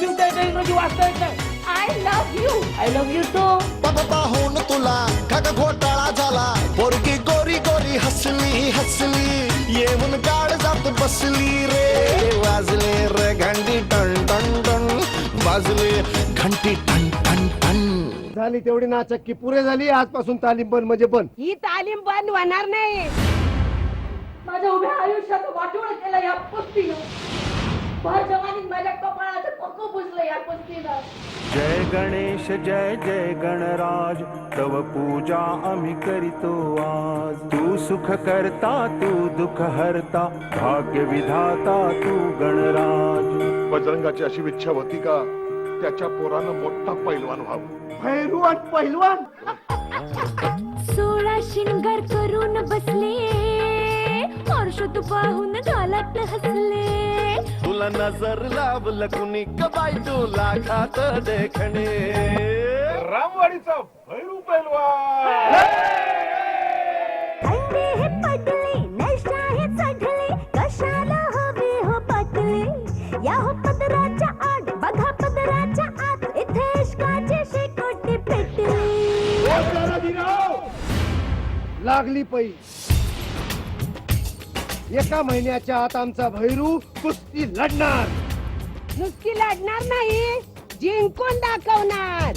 लिहिता येतं इंग्रजी वाचता येतं. I love you too. पाहून तुला खग घोटाळा झाला पोरगी गोरी गोरी हसली हसली येऊन गाड जात बसली रे वाजले रे घंटी टन टन टन वाजले घंटी टन टन टन. झाली तेवढी नाचक्की पुरे झाली. आजपासून तालीम बंद म्हणजे बंद. ही तालीम बंद होणार नाही. माझ्या उभ्या आयुष्याचं वाटोळ केलं या कुस्तीनं. भर जवानीत माझ्या कपाळाचं पक्क बुजलं या कुस्तीनं. जय गणेश जय जय गणराज तव पूजा आम्ही करीतो आज. तू सुख करता तू दुःख हरता भाग्य विधाता तू गणराज. बजरंगाची अशी इच्छा होती का त्याच्या पोरानं मोठा पैलवान व्हावं. भैरवान पहिलवान. 16 शिंगार करून बसले हर्षद पाहून गालात हसले. तुला नजर लावलं कुणी कबाई तुला खात देखणे. रामवाडीचा भैरू पैलवान. अंडे हे पडले नशा हे चढले कशाला हवे हो पटले. या हो पदराच्या आड बघा पदराच्या आत इथे इश्काचे शेकोटी पेटले. लागली पै. एका महिन्याच्या आत आमचा भैरू कुस्ती लढणार. नुसती लढणार नाही, जिंकून दाखवणार.